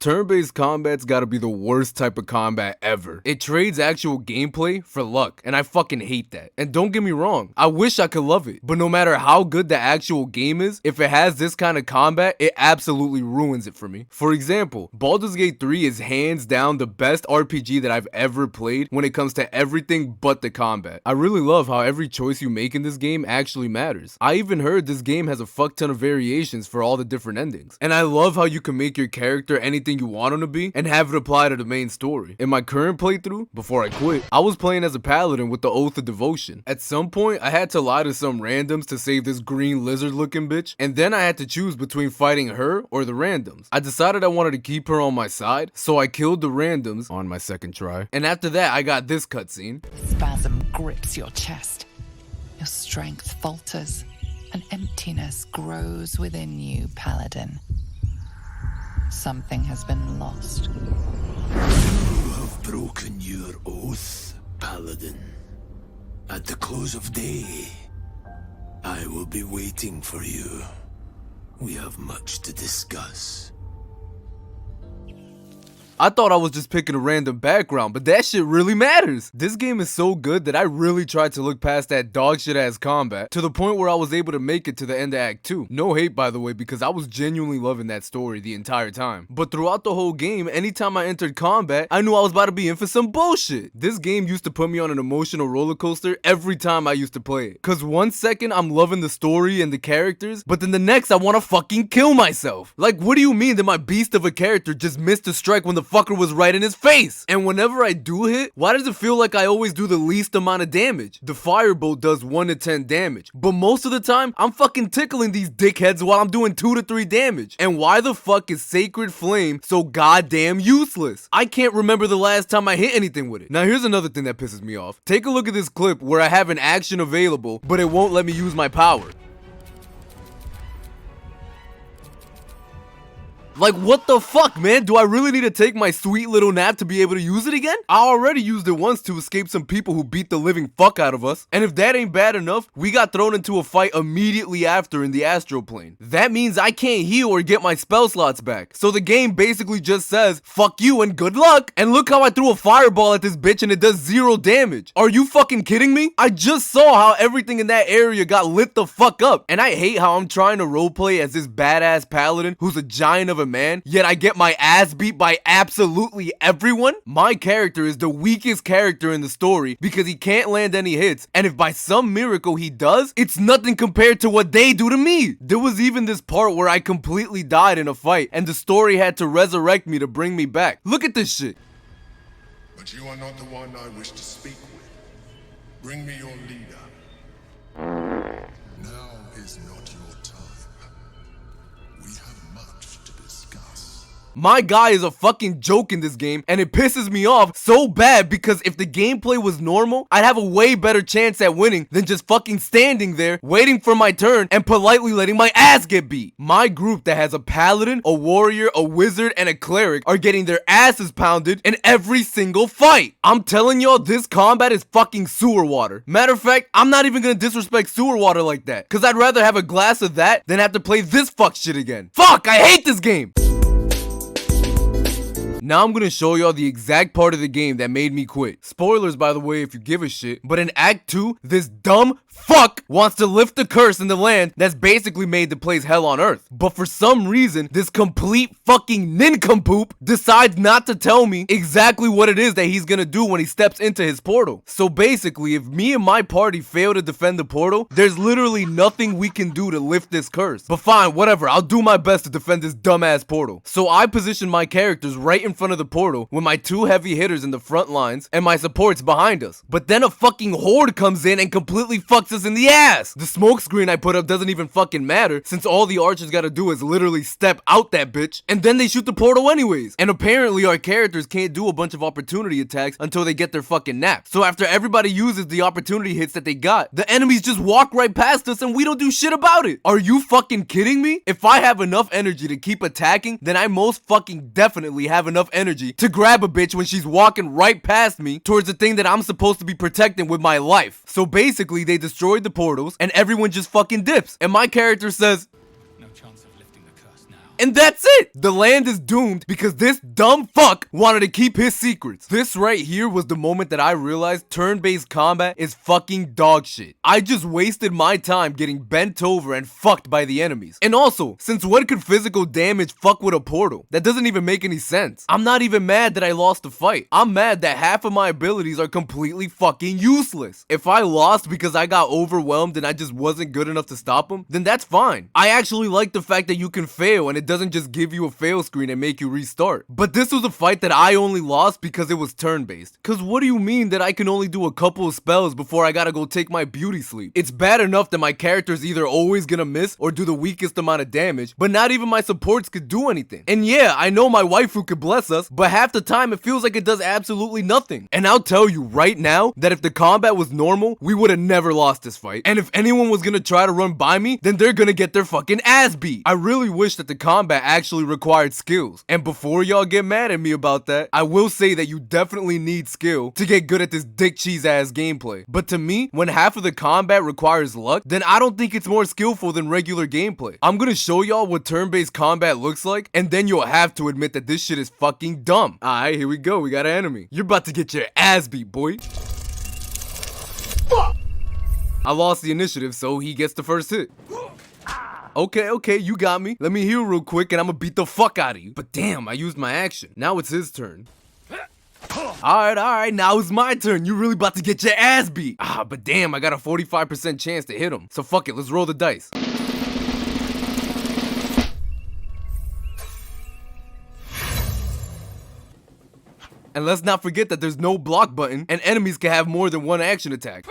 Turn-based combat's gotta be the worst type of combat ever. It trades actual gameplay for luck, and I fucking hate that. And don't get me wrong, I wish I could love it, but no matter how good the actual game is, if it has this kind of combat, it absolutely ruins it for me. For example, Baldur's Gate 3 is hands down the best RPG that I've ever played when it comes to everything but the combat. I really love how every choice you make in this game actually matters. I even heard this game has a fuck ton of variations for all the different endings. And I love how you can make your character anything you want him to be and have it apply to the main story. In my current playthrough, before I quit, I was playing as a paladin with the Oath of Devotion. At some point, I had to lie to some randoms to save this green lizard looking bitch, and then I had to choose between fighting her or the randoms. I decided I wanted to keep her on my side, so I killed the randoms on my second try. And after that, I got this cutscene. Spasm grips your chest. Your strength falters. An emptiness grows within you, Paladin. Something has been lost. You have broken your oath, Paladin. At the close of day, I will be waiting for you. We have much to discuss. I thought I was just picking a random background, but that shit really matters. This game is so good that I really tried to look past that dog shit ass combat to the point where I was able to make it to the end of Act 2. No hate, by the way, because I was genuinely loving that story the entire time. But throughout the whole game, anytime I entered combat, I knew I was about to be in for some bullshit. This game used to put me on an emotional roller coaster every time I used to play it. Cause one second I'm loving the story and the characters, but then the next I wanna fucking kill myself. Like, what do you mean that my beast of a character just missed a strike when the fucker was right in his face? And whenever I do hit, why does it feel like I always do the least amount of damage? The firebolt does 1 to 10 damage, but most of the time, I'm fucking tickling these dickheads while I'm doing 2 to 3 damage. And why the fuck is Sacred Flame so goddamn useless? I can't remember the last time I hit anything with it. Now here's another thing that pisses me off. Take a look at this clip where I have an action available, but it won't let me use my power. Like, what the fuck, man? Do I really need to take my sweet little nap to be able to use it again? I already used it once to escape some people who beat the living fuck out of us. And if that ain't bad enough, we got thrown into a fight immediately after in the astral plane. That means I can't heal or get my spell slots back. So the game basically just says, fuck you and good luck. And look how I threw a fireball at this bitch and it does 0 damage. Are you fucking kidding me? I just saw how everything in that area got lit the fuck up. And I hate how I'm trying to roleplay as this badass paladin who's a giant of a man, yet I get my ass beat by absolutely everyone. My character is the weakest character in the story because he can't land any hits, and if by some miracle he does, it's nothing compared to what they do to me. There was even this part where I completely died in a fight, and the story had to resurrect me to bring me back. Look at this shit. But you are not the one I wish to speak with. Bring me your leader. Now is not your time. We have much to discuss. My guy is a fucking joke in this game, and it pisses me off so bad because if the gameplay was normal, I'd have a way better chance at winning than just fucking standing there, waiting for my turn, and politely letting my ass get beat. My group that has a paladin, a warrior, a wizard, and a cleric are getting their asses pounded in every single fight. I'm telling y'all, this combat is fucking sewer water. Matter of fact, I'm not even gonna disrespect sewer water like that, cause I'd rather have a glass of that than have to play this fuck shit again. Fuck, I hate this game! Now I'm gonna show y'all the exact part of the game that made me quit. Spoilers, by the way, if you give a shit. But in Act 2, this dumb fuck wants to lift the curse in the land that's basically made the place hell on earth. But for some reason, this complete fucking nincompoop decides not to tell me exactly what it is that he's gonna do when he steps into his portal. So basically, if me and my party fail to defend the portal, there's literally nothing we can do to lift this curse. But fine, whatever, I'll do my best to defend this dumbass portal. So I position my characters right in front of the portal with my 2 heavy hitters in the front lines and my supports behind us. But then a fucking horde comes in and completely fucks us in the ass. The smoke screen I put up doesn't even fucking matter since all the archers gotta do is literally step out that bitch and then they shoot the portal anyways. And apparently our characters can't do a bunch of opportunity attacks until they get their fucking nap. So after everybody uses the opportunity hits that they got, the enemies just walk right past us and we don't do shit about it. Are you fucking kidding me? If I have enough energy to keep attacking, then I most fucking definitely have enough energy to grab a bitch when she's walking right past me towards the thing that I'm supposed to be protecting with my life. So basically they destroyed the portals and everyone just fucking dips. And my character says, No chance of lifting the curse now. And that's it! The land is doomed because this dumb fuck wanted to keep his secrets. This right here was the moment that I realized turn-based combat is fucking dog shit. I just wasted my time getting bent over and fucked by the enemies. And also, since when could physical damage fuck with a portal? That doesn't even make any sense. I'm not even mad that I lost the fight. I'm mad that half of my abilities are completely fucking useless. If I lost because I got overwhelmed and I just wasn't good enough to stop him, then that's fine. I actually like the fact that you can fail and it doesn't just give you a fail screen and make you restart. But this was a fight that I only lost because it was turn-based. Cause what do you mean that I can only do a couple of spells before I gotta go take my beauty sleep? It's bad enough that my character's either always gonna miss or do the weakest amount of damage, but not even my supports could do anything. And yeah, I know my waifu could bless us, but half the time it feels like it does absolutely nothing. And I'll tell you right now that if the combat was normal, we would have never lost this fight. And if anyone was gonna try to run by me, then they're gonna get their fucking ass beat. I really wish that the combat actually required skills. And before y'all get mad at me about that, I will say that you definitely need skill to get good at this dick cheese ass gameplay. But to me, when half of the combat requires luck, then I don't think it's more skillful than regular gameplay. I'm gonna show y'all what turn-based combat looks like, and then you'll have to admit that this shit is fucking dumb. Alright, here we go. We got an enemy. You're about to get your ass beat, boy. I lost the initiative, so he gets the first hit. Okay, you got me. Let me heal real quick and I'm gonna beat the fuck out of you. But damn, I used my action. Now it's his turn. Alright, now it's my turn. You really about to get your ass beat. But damn, I got a 45% chance to hit him. So fuck it, let's roll the dice. And let's not forget that there's no block button and enemies can have more than one action attack.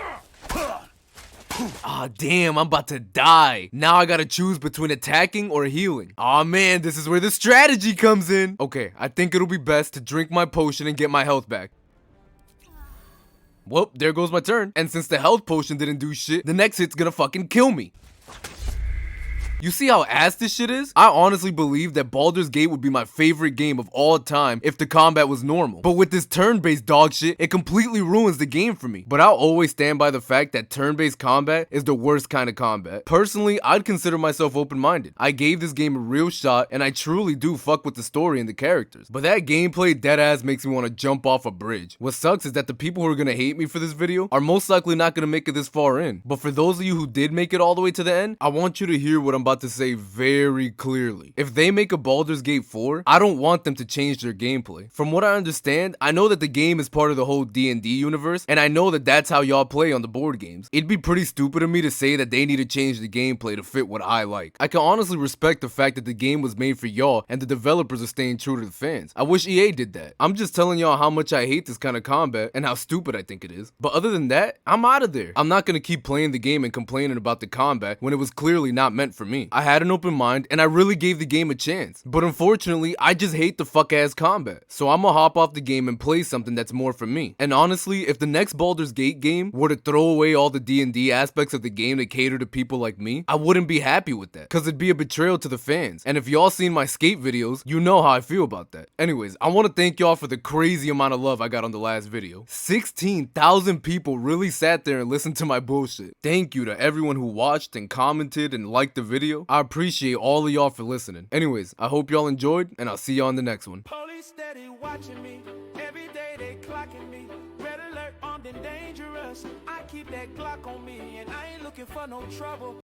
Damn, I'm about to die. Now I gotta choose between attacking or healing. Man, this is where the strategy comes in. Okay, I think it'll be best to drink my potion and get my health back. Well, there goes my turn. And since the health potion didn't do shit, the next hit's gonna fucking kill me. You see how ass this shit is? I honestly believe that Baldur's Gate would be my favorite game of all time if the combat was normal. But with this turn-based dog shit, it completely ruins the game for me. But I'll always stand by the fact that turn-based combat is the worst kind of combat. Personally, I'd consider myself open-minded. I gave this game a real shot, and I truly do fuck with the story and the characters. But that gameplay deadass makes me want to jump off a bridge. What sucks is that the people who are gonna hate me for this video are most likely not gonna make it this far in. But for those of you who did make it all the way to the end, I want you to hear what I'm about to say very clearly. If they make a Baldur's Gate 4, I don't want them to change their gameplay. From what I understand, I know that the game is part of the whole D&D universe, and I know that that's how y'all play on the board games. It'd be pretty stupid of me to say that they need to change the gameplay to fit what I like. I can honestly respect the fact that the game was made for y'all and the developers are staying true to the fans. I wish EA did that. I'm just telling y'all how much I hate this kind of combat and how stupid I think it is. But other than that, I'm out of there. I'm not gonna keep playing the game and complaining about the combat when it was clearly not meant for me. I had an open mind and I really gave the game a chance. But unfortunately, I just hate the fuck ass combat. So I'ma hop off the game and play something that's more for me. And honestly, if the next Baldur's Gate game were to throw away all the D&D aspects of the game to cater to people like me, I wouldn't be happy with that. Cause it'd be a betrayal to the fans. And if y'all seen my skate videos, you know how I feel about that. Anyways, I wanna thank y'all for the crazy amount of love I got on the last video. 16,000 people really sat there and listened to my bullshit. Thank you to everyone who watched and commented and liked the video. I appreciate all of y'all for listening. Anyways, I hope y'all enjoyed, and I'll see y'all on the next one. Police steady watching me. Every day they clocking me. Red alert, armed and dangerous. I keep that Glock on me, and I ain't looking for no trouble.